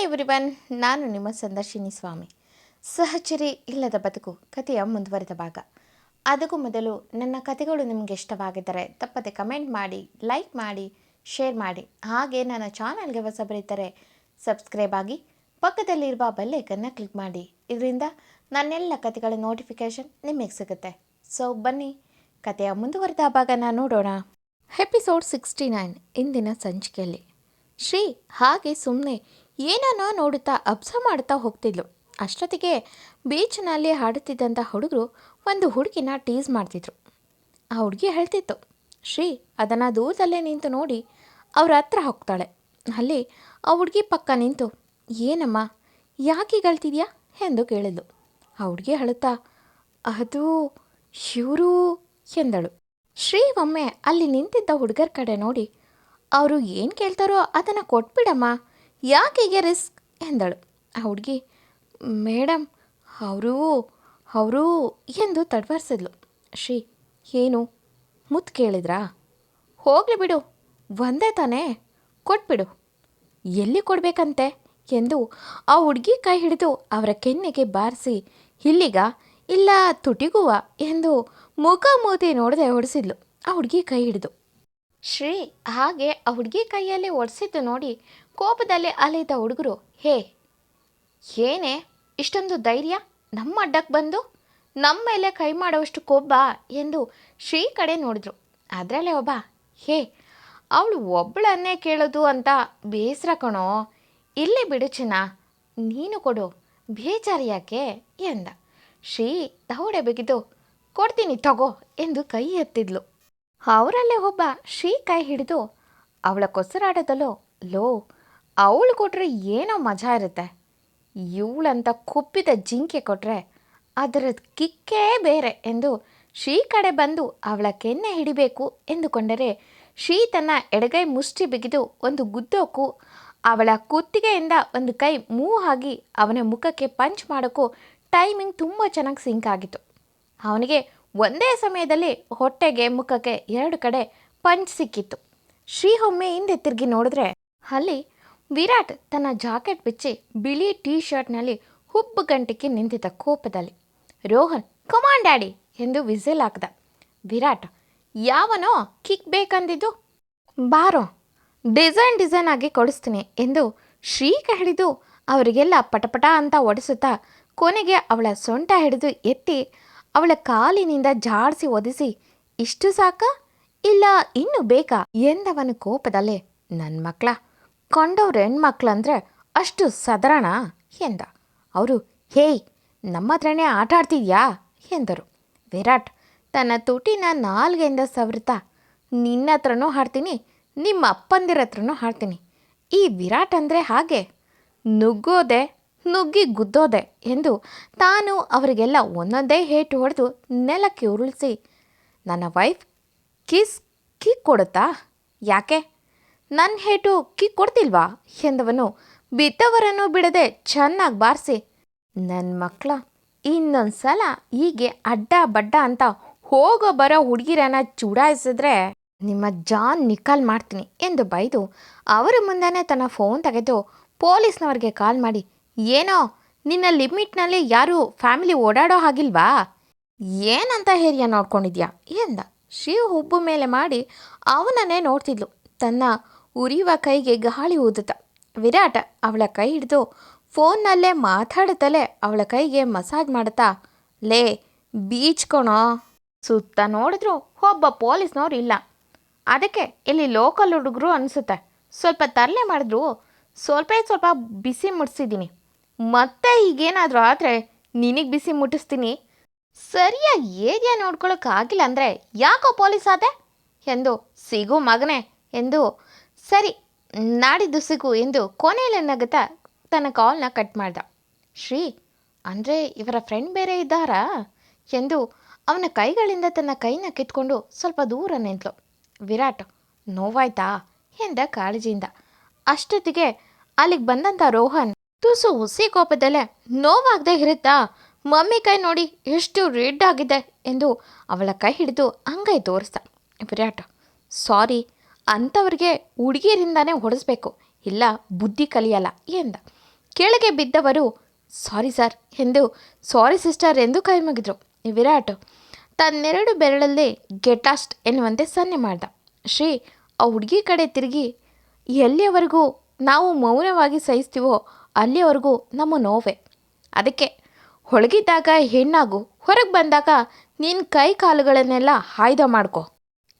Everyone, ನಾನು ನಿಮ್ಮ ಸಂದರ್ಶಿನಿ ಸ್ವಾಮಿ. ಸಹಚರಿ ಇಲ್ಲದ ಬದುಕು ಕಥೆಯ ಮುಂದುವರೆದ ಭಾಗ. ಅದಕ್ಕೂ ಮೊದಲು ನನ್ನ ಕಥೆಗಳು ನಿಮಗೆ ಇಷ್ಟವಾಗಿದ್ದರೆ ತಪ್ಪದೆ ಕಮೆಂಟ್ ಮಾಡಿ, ಲೈಕ್ ಮಾಡಿ, ಶೇರ್ ಮಾಡಿ. ಹಾಗೆ ನನ್ನ ಚಾನಲ್ಗೆ ಹೊಸಬರಿದ್ದರೆ ಸಬ್ಸ್ಕ್ರೈಬ್ ಆಗಿ ಪಕ್ಕದಲ್ಲಿರುವ ಬೆಲ್ಲೈಕನ್ನ ಕ್ಲಿಕ್ ಮಾಡಿ. ಇದರಿಂದ ನನ್ನೆಲ್ಲ ಕಥೆಗಳ ನೋಟಿಫಿಕೇಷನ್ ನಿಮಗೆ ಸಿಗುತ್ತೆ. ಸೊ ಬನ್ನಿ, ಕಥೆಯ ಮುಂದುವರೆದ ಭಾಗನ ನೋಡೋಣ. ಎಪಿಸೋಡ್ 69 ಇಂದಿನ ಸಂಚಿಕೆಯಲ್ಲಿ ಶ್ರೀ ಹಾಗೆ ಸುಮ್ಮನೆ ಏನೋ ನೋಡುತ್ತಾ ಅಬ್ಸರ್ವ್ ಮಾಡುತ್ತಾ ಹೋಗ್ತಿದ್ಲು. ಅಷ್ಟೊತ್ತಿಗೆ ಬೀಚ್ನಲ್ಲಿ ಹಾಡುತ್ತಿದ್ದಂಥ ಹುಡುಗರು ಒಂದು ಹುಡುಗಿನ ಟೀಸ್ ಮಾಡ್ತಿದ್ರು. ಆ ಹುಡುಗಿ ಹೇಳ್ತಿತ್ತು. ಶ್ರೀ ಅದನ್ನು ದೂರದಲ್ಲೇ ನಿಂತು ನೋಡಿ ಅವ್ರ ಹತ್ರ ಹೋಗ್ತಾಳೆ. ಅಲ್ಲಿ ಆ ಹುಡುಗಿ ಪಕ್ಕ ನಿಂತು, ಏನಮ್ಮ ಯಾಕೆ ಹೇಳ್ತಿದ್ಯಾ ಎಂದು ಕೇಳಿದ್ಲು. ಆ ಹುಡುಗಿ ಹೇಳುತ್ತಾ, ಅದು ಇವರು ಎಂದಳು. ಶ್ರೀ ಒಮ್ಮೆ ಅಲ್ಲಿ ನಿಂತಿದ್ದ ಹುಡುಗರ ಕಡೆ ನೋಡಿ, ಅವರು ಏನು ಕೇಳ್ತಾರೋ ಅದನ್ನು ಕೊಟ್ಬಿಡಮ್ಮ, ಯಾಕೆ ರಿಸ್ಕ್ ಎಂದಳು. ಆ ಹುಡುಗಿ, ಮೇಡಮ್ ಅವರು ಎಂದು ತಡವರಿಸಿದ್ಲು. ಶ್ರೀ, ಏನು ಮುತ್ತು ಕೇಳಿದ್ರಾ? ಹೋಗಲಿ ಬಿಡು, ಒಂದೇ ತಾನೇ, ಕೊಟ್ಬಿಡು. ಎಲ್ಲಿ ಕೊಡಬೇಕಂತೆ ಎಂದು ಆ ಹುಡುಗಿ ಕೈ ಹಿಡಿದು ಅವರ ಕೆನ್ನೆಗೆ ಬಾರಿಸಿ, ಇಲ್ಲಿಗ ಇಲ್ಲ ತುಟಿಗುವ ಎಂದು ಮುಖ ಮೂತಿ ನೋಡದೆ ಹೊಡಿಸಿದ್ಲು. ಆ ಹುಡುಗಿ ಕೈ ಹಿಡಿದು ಶ್ರೀ ಹಾಗೆ ಆ ಹುಡುಗಿ ಕೈಯಲ್ಲಿ ಒಡಿಸಿದ್ದು ನೋಡಿ ಕೋಪದಲ್ಲಿ ಅಲ್ಲಿದ್ದ ಹುಡುಗರು, ಹೇ ಏನೇ ಇಷ್ಟೊಂದು ಧೈರ್ಯ ನಮ್ಮ ಅಡ್ಡಕ್ಕೆ ಬಂದು ನಮ್ಮ ಮೇಲೆ ಕೈ ಮಾಡೋವಷ್ಟು ಕೊಬ್ಬ ಎಂದು ಶ್ರೀ ಕಡೆ ನೋಡಿದ್ರು. ಅದರಲ್ಲೇ ಒಬ್ಬ, ಹೇ ಅವಳು ಒಬ್ಬಳನ್ನೇ ಕೇಳೋದು ಅಂತ ಬೇಸರ ಕಣೋ, ಇಲ್ಲೇ ಬಿಡು ಚಿನ್ನ, ನೀನು ಕೊಡು, ಬೇಜಾರು ಯಾಕೆ ಎಂದ. ಶ್ರೀ ದೌಡೆ ಬಿಗಿದು, ಕೊಡ್ತೀನಿ ತಗೋ ಎಂದು ಕೈ ಎತ್ತಿದ್ಲು. ಅವರಲ್ಲೇ ಒಬ್ಬ ಶ್ರೀ ಕೈ ಹಿಡಿದು ಅವಳ ಕೊಸರಾಟದಲ್ಲೋ, ಲೋ ಅವಳು ಕೊಟ್ಟರೆ ಏನೋ ಮಜಾ ಇರುತ್ತೆ, ಇವಳಂತ ಕುಪ್ಪಿದ ಜಿಂಕೆ ಕೊಟ್ಟರೆ ಅದರ ಕಿಕ್ಕೇ ಬೇರೆ ಎಂದು ಶ್ರೀ ಕಡೆ ಬಂದು ಅವಳ ಕೆನ್ನೆ ಹಿಡಿಬೇಕು ಎಂದುಕೊಂಡರೆ ಶ್ರೀ ತನ್ನ ಎಡಗೈ ಮುಷ್ಟಿ ಬಿಗಿದು ಒಂದು ಗುದ್ದೋಕು ಅವಳ ಕುತ್ತಿಗೆಯಿಂದ ಒಂದು ಕೈ ಮೂವ್ ಆಗಿ ಅವನ ಮುಖಕ್ಕೆ ಪಂಚ್ ಮಾಡೋಕ್ಕೂ ಟೈಮಿಂಗ್ ತುಂಬ ಚೆನ್ನಾಗಿ ಸಿಂಕ್ ಆಗಿತ್ತು. ಅವನಿಗೆ ಒಂದೇ ಸಮಯದಲ್ಲಿ ಹೊಟ್ಟೆಗೆ ಮುಖಕ್ಕೆ 2 ಕಡೆ ಪಂಚ್ ಸಿಕ್ಕಿತ್ತು. ಶ್ರೀ ಒಮ್ಮೆ ಹಿಂದೆ ತಿರುಗಿ ನೋಡಿದ್ರೆ ಅಲ್ಲಿ ವಿರಾಟ್ ತನ್ನ ಜಾಕೆಟ್ ಬಿಚ್ಚಿ ಬಿಳಿ ಟೀ ಶರ್ಟ್ನಲ್ಲಿ ಹುಬ್ಬು ಗಂಟಿಗೆ ನಿಂತಿದ್ದ ಕೋಪದಲ್ಲಿ. ರೋಹನ್ ಕಮಾನ್ ಡ್ಯಾಡಿ ಎಂದು ವಿಸಿಲ್ ಹಾಕ್ದ. ವಿರಾಟ್, ಯಾವನೋ ಕಿಕ್ ಬೇಕಂದಿದ್ದು, ಬಾರೋ ಡಿಸೈನ್ ಆಗಿ ಕೊಡಿಸ್ತೀನಿ ಎಂದು ಶ್ರೀಕ ಹಿಡಿದು ಅವರಿಗೆಲ್ಲ ಪಟಪಟ ಅಂತ ಒಡಿಸುತ್ತಾ ಕೊನೆಗೆ ಅವಳ ಸೊಂಟ ಹಿಡಿದು ಎತ್ತಿ ಅವಳ ಕಾಲಿನಿಂದ ಜಾಡಿಸಿ ಒದಿಸಿ, ಇಷ್ಟು ಸಾಕ ಇಲ್ಲ ಇನ್ನು ಬೇಕಾ ಎಂದವನ ಕೋಪದಲ್ಲೇ, ನನ್ನ ಮಕ್ಕಳ ಕೊಂಡವ್ರ ಹೆಣ್ಮಕ್ಳಂದ್ರೆ ಅಷ್ಟು ಸದರಣ ಎಂದ. ಅವರು, ಹೇಯ್ ನಮ್ಮ ಹತ್ರನೇ ಆಟ ಆಡ್ತಿದ್ಯಾ ಎಂದರು. ವಿರಾಟ್ ತನ್ನ ತುಟಿನ ನಾಲ್ಗೆಯಿಂದ ಸವರ್ತಾ, ನಿನ್ನ ಹತ್ರನೂ ಹಾಡ್ತೀನಿ, ನಿಮ್ಮ ಅಪ್ಪಂದಿರ ಹತ್ರನೂ ಹಾಡ್ತೀನಿ. ಈ ವಿರಾಟ್ ಅಂದರೆ ಹಾಗೆ ನುಗ್ಗೋದೆ ನುಗ್ಗಿ ಗುದ್ದೋದೆ ಎಂದು ತಾನು ಅವರಿಗೆಲ್ಲ ಒಂದೊಂದೇ ಹೇಟು ಹೊಡೆದು ನೆಲಕ್ಕೆ ಉರುಳಿಸಿ, ನನ್ನ ವೈಫ್ ಕಿಕ್ ಕೊಡುತ್ತಾ, ಯಾಕೆ ನನ್ನ ಹೇಟು ಕಿಕ್ ಕೊಡ್ತಿಲ್ವಾ ಎಂದವನು ಬಿದ್ದವರನ್ನು ಬಿಡದೆ ಚೆನ್ನಾಗಿ ಬಾರಿಸಿ, ನನ್ನ ಮಕ್ಕಳ ಇನ್ನೊಂದು ಸಲ ಹೀಗೆ ಅಡ್ಡ ಬಡ್ಡ ಅಂತ ಹೋಗೋ ಬರೋ ಹುಡುಗಿರನ್ನ ಚುಡಾಯಿಸಿದ್ರೆ ನಿಮ್ಮ ಜಾನ್ ನಿಕಾಲ್ ಮಾಡ್ತೀನಿ ಎಂದು ಬೈದು ಅವರ ಮುಂದೆನೇ ತನ್ನ ಫೋನ್ ತೆಗೆದು ಪೊಲೀಸ್ನವ್ರಿಗೆ ಕಾಲ್ ಮಾಡಿ, ಏನೋ ನಿನ್ನ ಲಿಮಿಟ್ನಲ್ಲಿ ಯಾರೂ ಫ್ಯಾಮಿಲಿ ಓಡಾಡೋ ಹಾಗಿಲ್ವಾ, ಏನಂತ ಹೇರಿಯ ನೋಡ್ಕೊಂಡಿದ್ಯಾ ಎಂದ. ಶ್ರೀ ಹುಬ್ಬು ಮೇಲೆ ಮಾಡಿ ಅವನನ್ನೇ ನೋಡ್ತಿದ್ಲು, ತನ್ನ ಉರಿಯುವ ಕೈಗೆ ಗಾಳಿ ಊದುತ್ತ. ವಿರಾಟ್ ಅವಳ ಕೈ ಹಿಡಿದು ಫೋನ್ನಲ್ಲೇ ಮಾತಾಡುತ್ತಲೇ ಅವಳ ಕೈಗೆ ಮಸಾಜ್ ಮಾಡುತ್ತಾ, ಲೇ ಬೀಚ್ ಕಣೋ, ಸುತ್ತ ನೋಡಿದ್ರು ಒಬ್ಬ ಪೊಲೀಸ್ನವ್ರು ಇಲ್ಲ, ಅದಕ್ಕೆ ಇಲ್ಲಿ ಲೋಕಲ್ ಹುಡುಗರು ಅನಿಸುತ್ತೆ, ಸ್ವಲ್ಪ ತರಲೆ ಮಾಡಿದ್ರು ಸ್ವಲ್ಪ ಬಿಸಿ ಮುಟ್ಟಿಸಿದ್ದೀನಿ, ಮತ್ತೆ ಈಗೇನಾದರೂ ಆದರೆ ನಿನಗೆ ಬಿಸಿ ಮುಟ್ಟಿಸ್ತೀನಿ, ಸರಿಯಾಗಿ ಏರಿಯಾ ನೋಡ್ಕೊಳ್ಳೋಕ್ಕಾಗಿಲ್ಲ ಅಂದರೆ ಯಾಕೋ ಪೊಲೀಸ್ ಆದೆ ಎಂದು, ಸಿಗು ಮಗನೇ ಎಂದು, ಸರಿ ನಾಡಿದ್ದು ಸಿಗು ಎಂದು ಕೊನೆಯಲ್ಲಿ ನಗುತ್ತಾ ತನ್ನ ಕಾಲ್ನ ಕಟ್ ಮಾಡ್ದ. ಶ್ರೀ, ಅಂದರೆ ಇವರ ಫ್ರೆಂಡ್ ಬೇರೆ ಇದ್ದಾರಾ ಎಂದು ಅವನ ಕೈಗಳಿಂದ ತನ್ನ ಕೈನ ಕಿತ್ಕೊಂಡು ಸ್ವಲ್ಪ ದೂರ ನಿಂತಳು. ವಿರಾಟ್, ನೋವಾಯ್ತಾ ಎಂದ ಕಾಳಜಿಯಿಂದ. ಅಷ್ಟೊತ್ತಿಗೆ ಅಲ್ಲಿಗೆ ಬಂದಂಥ ರೋಹನ್ ತುಸು ಹುಸಿ ಕೋಪದಲ್ಲೇ, ನೋವಾಗದೆ ಇರುತ್ತಾ, ಮಮ್ಮಿ ಕೈ ನೋಡಿ ಎಷ್ಟು ರೆಡ್ ಆಗಿದೆ ಎಂದು ಅವಳ ಕೈ ಹಿಡಿದು ಅಂಗೈ ತೋರಿಸ್ದ. ವಿರಾಟ್, ಸಾರಿ, ಅಂಥವ್ರಿಗೆ ಹುಡುಗಿಯರಿಂದಾನೇ ಹೊಡೆಸ್ಬೇಕು, ಇಲ್ಲ ಬುದ್ಧಿ ಕಲಿಯಲ್ಲ ಎಂದ. ಕೆಳಗೆ ಬಿದ್ದವರು ಸಾರಿ ಸರ್ ಎಂದು ಸಾರಿ ಸಿಸ್ಟರ್ ಎಂದು ಕೈ ಮುಗಿದ್ರು. ವಿರಾಟ್ ತನ್ನೆರಡು ಬೆರಳಲ್ಲಿ ಗೆಟಾಸ್ಟ್ ಎನ್ನುವಂತೆ ಸನ್ನೆ ಮಾಡ್ದ. ಶ್ರೀ ಆ ಹುಡುಗಿ ಕಡೆ ತಿರುಗಿ, ಎಲ್ಲಿಯವರೆಗೂ ನಾವು ಮೌನವಾಗಿ ಸಹಿಸ್ತೀವೋ ಅಲ್ಲಿಯವರೆಗೂ ನಮ್ಮ ನೋವೆ. ಅದಕ್ಕೆ ಹೊಳಗಿದ್ದಾಗ ಹೆಣ್ಣಾಗು, ಹೊರಗೆ ಬಂದಾಗ ನಿನ್ನ ಕೈ ಕಾಲುಗಳನ್ನೆಲ್ಲ ಆಯ್ದ ಮಾಡ್ಕೊ.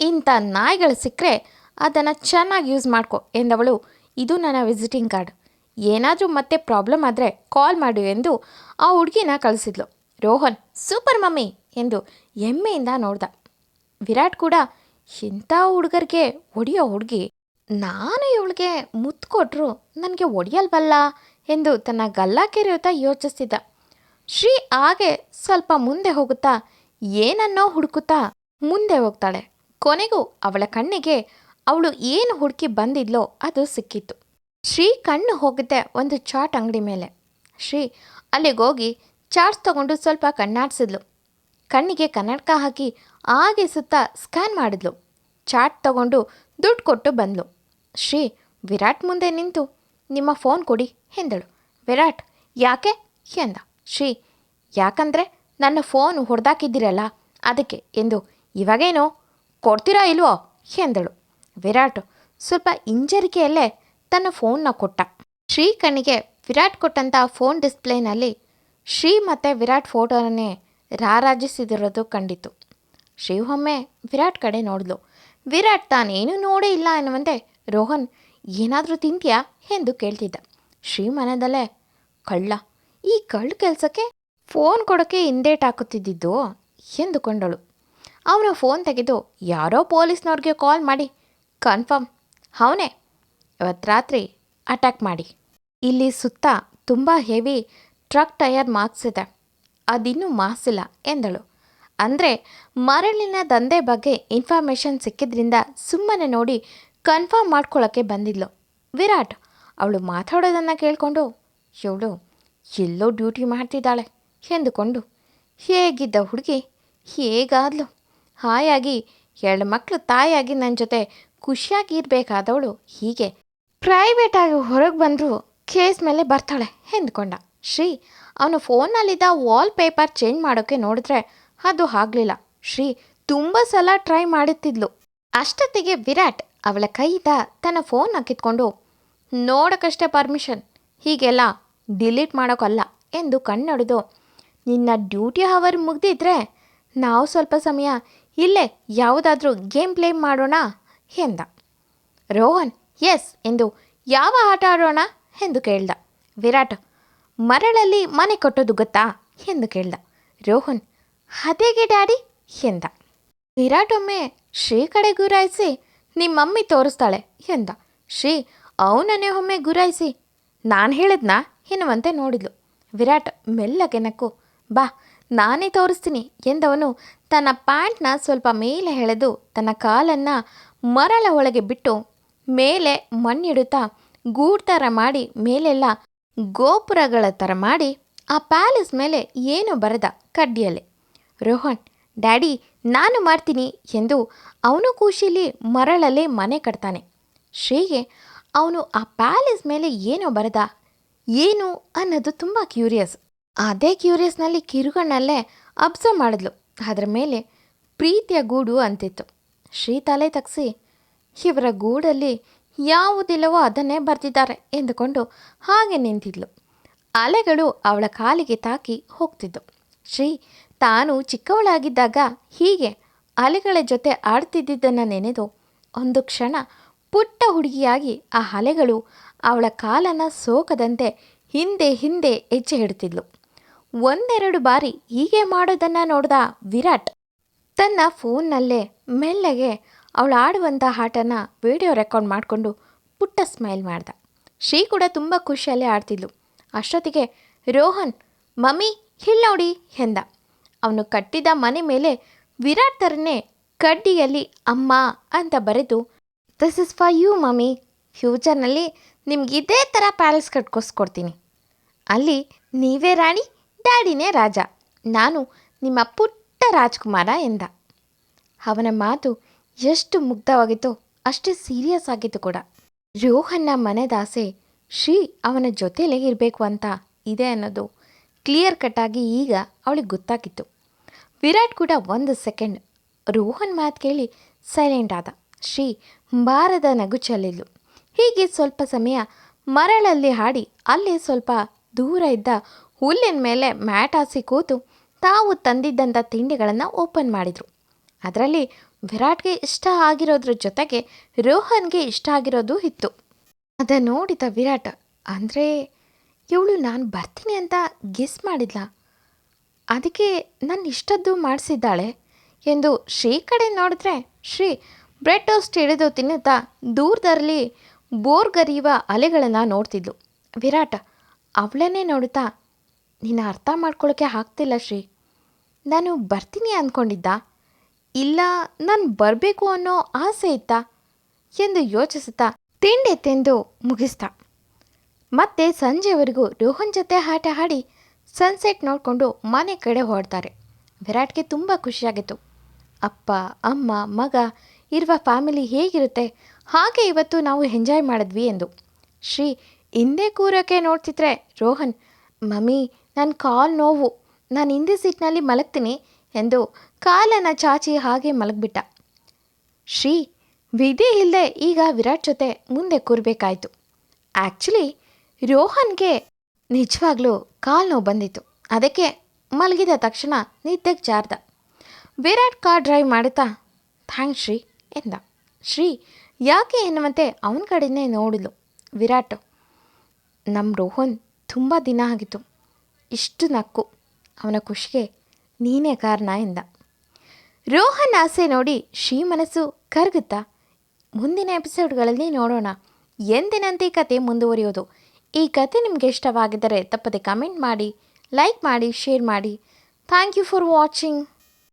ಇಂಥ ನಾಯಿಗಳು ಸಿಕ್ಕರೆ ಅದನ್ನು ಚೆನ್ನಾಗಿ ಯೂಸ್ ಮಾಡ್ಕೊ ಎಂದವಳು. ಇದು ನನ್ನ ವಿಸಿಟಿಂಗ್ ಕಾರ್ಡ್, ಏನಾದರೂ ಮತ್ತೆ ಪ್ರಾಬ್ಲಮ್ ಆದರೆ ಕಾಲ್ ಮಾಡು ಎಂದು ಆ ಹುಡುಗಿನ ಕಳಿಸಿದ್ಲು. ರೋಹನ್ ಸೂಪರ್ ಮಮ್ಮಿ ಎಂದು ಹೆಮ್ಮೆಯಿಂದ ನೋಡ್ದ. ವಿರಾಟ್ ಕೂಡ ಇಂಥ ಹುಡುಗರಿಗೆ ಹೊಡೆಯೋ ಹುಡುಗಿ, ನಾನು ಇವಳಿಗೆ ಮುತ್ತು ಕೊಟ್ಟರು ನನಗೆ ಹೊಡೆಯಲ್ವಲ್ಲ ಎಂದು ತನ್ನ ಗಲ್ಲ ಕೆರೆಯುತ್ತಾ ಯೋಚಿಸ್ತಿದ್ದ. ಶ್ರೀ ಹಾಗೆ ಸ್ವಲ್ಪ ಮುಂದೆ ಹೋಗುತ್ತಾ ಏನನ್ನೋ ಹುಡುಕುತ್ತಾ ಮುಂದೆ ಹೋಗ್ತಾಳೆ. ಕೊನೆಗೂ ಅವಳ ಕಣ್ಣಿಗೆ ಅವಳು ಏನು ಹುಡುಕಿ ಬಂದಿದ್ಲೋ ಅದು ಸಿಕ್ಕಿತ್ತು. ಶ್ರೀ ಕಣ್ಣು ಹೋಗುತ್ತೆ ಒಂದು ಚಾಟ್ ಅಂಗಡಿ ಮೇಲೆ. ಶ್ರೀ ಅಲ್ಲಿಗೋಗಿ ಚಾಟ್ಸ್ ತಗೊಂಡು ಸ್ವಲ್ಪ ಕಣ್ಣಾಡಿಸಿದ್ಲು. ಕಣ್ಣಿಗೆ ಕನ್ನಡಕ ಹಾಕಿ ಹಾಗೆ ಸುತ್ತ ಸ್ಕ್ಯಾನ್ ಮಾಡಿದ್ಲು. ಚಾಟ್ ತಗೊಂಡು ದುಡ್ಡು ಕೊಟ್ಟು ಬಂದ್ಲು. ಶ್ರೀ ವಿರಾಟ್ ಮುಂದೆ ನಿಂತು ನಿಮ್ಮ ಫೋನ್ ಕೊಡಿ ಎಂದಳು. ವಿರಾಟ್ ಯಾಕೆ ಎಂದ. ಶ್ರೀ ಯಾಕಂದರೆ ನನ್ನ ಫೋನ್ ಹೊಡೆದಾಕಿದ್ದೀರಲ್ಲ ಅದಕ್ಕೆ ಎಂದು. ಇವಾಗೇನೋ ಕೊಡ್ತೀರಾ ಇಲ್ವೋ ಎಂದಳು. ವಿರಾಟ್ ಸ್ವಲ್ಪ ಹಿಂಜರಿಕೆಯಲ್ಲೇ ತನ್ನ ಫೋನ್ನ ಕೊಟ್ಟ. ಶ್ರೀ ಕಣ್ಣಿಗೆ ವಿರಾಟ್ ಕೊಟ್ಟಂಥ ಫೋನ್ ಡಿಸ್ಪ್ಲೇನಲ್ಲಿ ಶ್ರೀ ಮತ್ತು ವಿರಾಟ್ ಫೋಟೋನೇ ರಾರಾಜಿಸಿದಿರೋದು ಕಂಡಿತು. ಶ್ರೀ ಒಮ್ಮೆ ವಿರಾಟ್ ಕಡೆ ನೋಡಿದ್ಲು. ವಿರಾಟ್ ತಾನೇನು ನೋಡೇ ಇಲ್ಲ ಎನ್ನುವಂತೆ ರೋಹನ್ ಏನಾದರೂ ತಿಂತೀಯಾ ಎಂದು ಕೇಳ್ತಿದ್ದ. ಶ್ರೀ ಮನದಲ್ಲೇ ಕಳ್ಳ, ಈ ಕಳ್ಳ ಕೆಲಸಕ್ಕೆ ಫೋನ್ ಕೊಡೋಕ್ಕೆ ಹಿಂದೇಟ್ ಹಾಕುತ್ತಿದ್ದಿದ್ದು ಎಂದುಕೊಂಡಳು. ಅವನು ಫೋನ್ ತೆಗೆದು ಯಾರೋ ಪೊಲೀಸ್ನವ್ರಿಗೆ ಕಾಲ್ ಮಾಡಿ ಕನ್ಫರ್ಮ್ ಅವನೇ ಇವತ್ತು ರಾತ್ರಿ ಅಟ್ಯಾಕ್ ಮಾಡಿ. ಇಲ್ಲಿ ಸುತ್ತ ತುಂಬ ಹೆವಿ ಟ್ರಕ್ ಟಯರ್ ಮಾರ್ಕ್ಸ್ ಇದೆ, ಅದಿನ್ನೂ ಮಾಸಿಲ್ಲ ಎಂದಳು. ಅಂದರೆ ಮರಳಿನ ದಂಧೆ ಬಗ್ಗೆ ಇನ್ಫಾರ್ಮೇಷನ್ ಸಿಕ್ಕಿದ್ರಿಂದ ಸುಮ್ಮನೆ ನೋಡಿ ಕನ್ಫರ್ಮ್ ಮಾಡ್ಕೊಳ್ಳೋಕ್ಕೆ ಬಂದಿದ್ಲು. ವಿರಾಟ್ ಅವಳು ಮಾತಾಡೋದನ್ನು ಕೇಳಿಕೊಂಡು ಇವಳು ಎಲ್ಲೋ ಡ್ಯೂಟಿ ಮಾಡ್ತಿದ್ದಾಳೆ ಎಂದುಕೊಂಡು ಹೇಗಿದ್ದ ಹುಡುಗಿ ಹೇಗಾದ್ಲು, ಹಾಯಾಗಿ 2 ಮಕ್ಕಳು ತಾಯಿಯಾಗಿ ನನ್ನ ಜೊತೆ ಖುಷಿಯಾಗಿ ಇರಬೇಕಾದವಳು ಹೀಗೆ ಪ್ರೈವೇಟಾಗಿ ಹೊರಗೆ ಬಂದರೂ ಕೇಸ್ ಮೇಲೆ ಬರ್ತಾಳೆ ಎಂದುಕೊಂಡ. ಶ್ರೀ ಅವನು ಫೋನ್ನಲ್ಲಿದ್ದ ವಾಲ್ ಪೇಪರ್ ಚೇಂಜ್ ಮಾಡೋಕ್ಕೆ ನೋಡಿದ್ರೆ ಅದು ಆಗಲಿಲ್ಲ. ಶ್ರೀ ತುಂಬ ಸಲ ಟ್ರೈ ಮಾಡುತ್ತಿದ್ಲು. ಅಷ್ಟೊತ್ತಿಗೆ ವಿರಾಟ್ ಅವಳ ಕೈಯಿಂದ ತನ್ನ ಫೋನ್ನ ಕಿತ್ಕೊಂಡು ನೋಡೋಕ್ಕಷ್ಟೇ ಪರ್ಮಿಷನ್, ಹೀಗೆಲ್ಲ ಡಿಲೀಟ್ ಮಾಡೋಕ್ಕಲ್ಲ ಎಂದು ಕಣ್ಣೊಡೆದು, ನಿನ್ನ ಡ್ಯೂಟಿ ಅವರ್ ಮುಗ್ದಿದ್ರೆ ನಾವು ಸ್ವಲ್ಪ ಸಮಯ ಇಲ್ಲೇ ಯಾವುದಾದ್ರೂ ಗೇಮ್ ಪ್ಲೇ ಮಾಡೋಣ ಎಂದ. ರೋಹನ್ ಎಸ್ ಎಂದು ಯಾವ ಆಟ ಆಡೋಣ ಎಂದು ಕೇಳ್ದ. ವಿರಾಟ್ ಮರಳಲ್ಲಿ ಮನೆ ಕಟ್ಟೋದು ಗೊತ್ತಾ ಎಂದು ಕೇಳ್ದ. ರೋಹನ್ ಅದೇಗೆ ಡ್ಯಾಡಿ ಎಂದ. ವಿರಾಟ್ ಒಮ್ಮೆ ಶ್ರೀ ಕಡೆ ಗುರಾಯಿಸಿ ನಿಮ್ಮ ಮಮ್ಮಿ ತೋರಿಸ್ತಾಳೆ ಎಂದ. ಶ್ರೀ ಅವನನ್ನೇ ಒಮ್ಮೆ ಗುರಾಯಿಸಿ ನಾನು ಹೇಳಿದ್ನಾ ಎನ್ನುವಂತೆ ನೋಡಿದ್ಲು. ವಿರಾಟ್ ಮೆಲ್ಲಗೆ ನಕ್ಕು ಬಾ ನಾನೇ ತೋರಿಸ್ತೀನಿ ಎಂದವನು ತನ್ನ ಪ್ಯಾಂಟ್ನ ಸ್ವಲ್ಪ ಮೇಲೆ ಎಳೆದು ತನ್ನ ಕಾಲನ್ನು ಮರಳ ಒಳಗೆ ಬಿಟ್ಟು ಮೇಲೆ ಮಣ್ಣಿಡುತ್ತಾ ಗೂಡು ಥರ ಮಾಡಿ ಮೇಲೆಲ್ಲ ಗೋಪುರಗಳ ಥರ ಮಾಡಿ ಆ ಪ್ಯಾಲೇಸ್ ಮೇಲೆ ಏನೂ ಬರದ ಕಡ್ಡಿಯಲ್ಲಿ. ರೋಹನ್ ಡ್ಯಾಡಿ ನಾನು ಮಾಡ್ತೀನಿ ಎಂದು ಅವನು ಖುಷಿಲಿ ಮರಳಲ್ಲಿ ಮನೆ ಕಟ್ತಾನೆ. ಶ್ರೀಗೆ ಅವನು ಆ ಪ್ಯಾಲೇಸ್ ಮೇಲೆ ಏನೋ ಬರದ ಏನು ಅನ್ನೋದು ತುಂಬ ಕ್ಯೂರಿಯಸ್. ಅದೇ ಕ್ಯೂರಿಯಸ್ನಲ್ಲಿ ಕಿರುಗಣ್ಣಲ್ಲೇ ಅಬ್ಸರ್ವ್ ಮಾಡಿದ್ಲು. ಅದರ ಮೇಲೆ ಪ್ರೀತಿಯ ಗೂಡು ಅಂತಿತ್ತು. ಶ್ರೀ ತಲೆ ತಗ್ಸಿ ಇವರ ಗೂಡಲ್ಲಿ ಯಾವುದಿಲ್ಲವೋ ಅದನ್ನೇ ಬರೆದಿದ್ದಾರೆ ಎಂದುಕೊಂಡು ಹಾಗೆ ನಿಂತಿದ್ಲು. ಅಲೆಗಳು ಅವಳ ಕಾಲಿಗೆ ತಾಕಿ ಹೋಗ್ತಿದ್ದು. ಶ್ರೀ ತಾನು ಚಿಕ್ಕವಳಾಗಿದ್ದಾಗ ಹೀಗೆ ಅಲೆಗಳ ಜೊತೆ ಆಡ್ತಿದ್ದನ್ನು ನೆನೆದು ಒಂದು ಕ್ಷಣ ಪುಟ್ಟ ಹುಡುಗಿಯಾಗಿ ಆ ಅಲೆಗಳು ಅವಳ ಕಾಲನ್ನು ಸೋಕದಂತೆ ಹಿಂದೆ ಹಿಂದೆ ಹೆಜ್ಜೆ ಇಡ್ತಿದ್ಲು. 1-2 ಬಾರಿ ಹೀಗೆ ಮಾಡೋದನ್ನು ನೋಡಿದ ವಿರಾಟ್ ತನ್ನ ಫೋನ್ನಲ್ಲೇ ಮೆಲ್ಲಗೆ ಅವಳು ಆಡುವಂಥ ಆಟನ ವಿಡಿಯೋ ರೆಕಾರ್ಡ್ ಮಾಡಿಕೊಂಡು ಪುಟ್ಟ ಸ್ಮೈಲ್ ಮಾಡ್ದ. ಶ್ರೀ ಕೂಡ ತುಂಬ ಖುಷಿಯಲ್ಲೇ ಆಡ್ತಿದ್ಲು. ಅಷ್ಟೊತ್ತಿಗೆ ರೋಹನ್ ಮಮ್ಮಿ ಇಲ್ಲಿ ನೋಡಿ ಎಂದ. ಅವನು ಕಟ್ಟಿದ ಮನೆ ಮೇಲೆ ವಿರಾಟ್ ಥರನೇ ಕಡ್ಡಿಯಲ್ಲಿ ಅಮ್ಮ ಅಂತ ಬರೆದು this is for you mummy, ಫ್ಯೂಚರ್ನಲ್ಲಿ ನಿಮ್ಗೆ ಇದೇ ಥರ ಪ್ಯಾಲೇಸ್ ಕಟ್ಕೊಸ್ಕೊಡ್ತೀನಿ, ಅಲ್ಲಿ ನೀವೇ ರಾಣಿ ಡ್ಯಾಡಿನೇ ರಾಜ, ನಾನು ನಿಮ್ಮ ಪುಟ್ಟ ರಾಜ್ಕುಮಾರ ಎಂದ. ಅವನ ಮಾತು ಎಷ್ಟು ಮುಗ್ಧವಾಗಿತ್ತೋ ಅಷ್ಟೇ ಸೀರಿಯಸ್ ಆಗಿತ್ತು ಕೂಡ. ರೋಹನ್ನ ಮನೆದಾಸೆ ಶ್ರೀ ಅವನ ಜೊತೆಲೇ ಇರಬೇಕು ಅಂತ ಇದೆ ಅನ್ನೋದು ಕ್ಲಿಯರ್ ಕಟ್ಟಾಗಿ ಈಗ ಅವಳಿಗೆ ಗೊತ್ತಾಗಿತ್ತು. ವಿರಾಟ್ ಕೂಡ ಒಂದು ಸೆಕೆಂಡ್ ರೋಹನ್ ಮಾತು ಕೇಳಿ ಸೈಲೆಂಟ್ ಆದ. ಶ್ರೀ ಭಾರದ ನಗು ಚೆಲ್ಲಿದ್ಲು. ಹೀಗೆ ಸ್ವಲ್ಪ ಸಮಯ ಮರಳಲ್ಲಿ ಹಾಡಿ ಅಲ್ಲಿ ಸ್ವಲ್ಪ ದೂರ ಇದ್ದ ಹುಲ್ಲಿನ ಮೇಲೆ ಮ್ಯಾಟ್ ಹಾಸಿ ಕೂತು ತಾವು ತಂದಿದ್ದಂಥ ತಿಂಡಿಗಳನ್ನು ಓಪನ್ ಮಾಡಿದರು. ಅದರಲ್ಲಿ ವಿರಾಟ್ಗೆ ಇಷ್ಟ ಆಗಿರೋದ್ರ ಜೊತೆಗೆ ರೋಹನ್ಗೆ ಇಷ್ಟ ಆಗಿರೋದು ಇತ್ತು. ಅದನ್ನು ನೋಡಿದ ವಿರಾಟ್, ಅಂದರೆ ಇವಳು ನಾನು ಬರ್ತೀನಿ ಅಂತ ಗೆಸ್ ಮಾಡಿದ್ಲ, ಅದಕ್ಕೆ ನನ್ನ ಇಷ್ಟದ್ದು ಮಾಡಿಸಿದ್ದಾಳೆ ಎಂದು ಶ್ರೀ ಕಡೆ ನೋಡಿದ್ರೆ ಶ್ರೀ ಬ್ರೆಡ್ ಟೋಸ್ಟ್ ಹಿಡಿದು ತಿನ್ನುತ್ತಾ ದೂರದಲ್ಲಿ ಬೋರ್ಗರಿಯುವ ಅಲೆಗಳನ್ನು ನೋಡ್ತಿದ್ಲು. ವಿರಾಟ್ ಅವಳನ್ನೇ ನೋಡುತ್ತಾ, ನೀನು ಅರ್ಥ ಮಾಡ್ಕೊಳ್ಳೋಕ್ಕೆ ಆಗ್ತಿಲ್ಲ ಶ್ರೀ, ನಾನು ಬರ್ತೀನಿ ಅಂದ್ಕೊಂಡಿದ್ದ, ಇಲ್ಲ ನಾನು ಬರಬೇಕು ಅನ್ನೋ ಆಸೆ ಇತ್ತಾ ಎಂದು ಯೋಚಿಸುತ್ತಾ ತಿಂಡಿ ತಿಂದು ಮುಗಿಸ್ದ. ಮತ್ತೆ ಸಂಜೆವರೆಗೂ ರೋಹನ್ ಜೊತೆ ಆಟ ಆಡಿ ಸನ್ಸೆಟ್ ನೋಡಿಕೊಂಡು ಮನೆ ಕಡೆ ಹೊರಡ್ತಾರೆ. ವಿರಾಟ್ಗೆ ತುಂಬ ಖುಷಿಯಾಗಿತ್ತು. ಅಪ್ಪ ಅಮ್ಮ ಮಗ ಇರುವ ಫ್ಯಾಮಿಲಿ ಹೇಗಿರುತ್ತೆ ಹಾಗೆ ಇವತ್ತು ನಾವು ಎಂಜಾಯ್ ಮಾಡಿದ್ವಿ ಎಂದು. ಶ್ರೀ ಹಿಂದೆ ಕೂರೋಕ್ಕೆ ನೋಡ್ತಿದ್ರೆ ರೋಹನ್, ಮಮ್ಮಿ ನನ್ನ ಕಾಲು ನೋವು, ನಾನು ಹಿಂದೆ ಸೀಟ್ನಲ್ಲಿ ಮಲಗ್ತೀನಿ ಎಂದು ಕಾಲನ್ನು ಚಾಚಿ ಹಾಗೆ ಮಲಗಿಬಿಟ್ಟ. ಶ್ರೀ ವಿಧಿ ಇಲ್ಲದೆ ಈಗ ವಿರಾಟ್ ಜೊತೆ ಮುಂದೆ ಕೂರಬೇಕಾಯಿತು. ಆ್ಯಕ್ಚುಲಿ ರೋಹನ್ಗೆ ನಿಜವಾಗ್ಲೂ ಕಾಲು ನೋವು ಬಂದಿತ್ತು, ಅದಕ್ಕೆ ಮಲಗಿದ ತಕ್ಷಣ ನಿದ್ದೆಗೆ ಜಾರ್ದ. ವಿರಾಟ್ ಕಾರ್ ಡ್ರೈವ್ ಮಾಡುತ್ತಾ ಥ್ಯಾಂಕ್ಸ್ ಶ್ರೀ ಎಂದ. ಶ್ರೀ ಯಾಕೆ ಎನ್ನುವಂತೆ ಅವನ ಕಡೆನೇ ನೋಡಿದ್ಲು. ವಿರಾಟ್, ನಮ್ಮ ರೋಹನ್ ತುಂಬ ದಿನ ಆಗಿತ್ತು ಇಷ್ಟು ನಕ್ಕು, ಅವನ ಖುಷಿಗೆ ನೀನೇ ಕಾರಣ ಎಂದ. ರೋಹನ್ ಆಸೆ ನೋಡಿ ಶ್ರೀ ಮನಸ್ಸು ಕರಗುತ್ತಾ. ಮುಂದಿನ ಎಪಿಸೋಡ್ಗಳಲ್ಲಿ ನೋಡೋಣ ಎಂದಿನಂತೆ ಕತೆ ಮುಂದುವರಿಯೋದು. ಈ ಕತೆ ನಿಮಗೆ ಇಷ್ಟವಾಗಿದ್ದರೆ ತಪ್ಪದೆ ಕಮೆಂಟ್ ಮಾಡಿ, ಲೈಕ್ ಮಾಡಿ, ಶೇರ್ ಮಾಡಿ. Thank you for watching.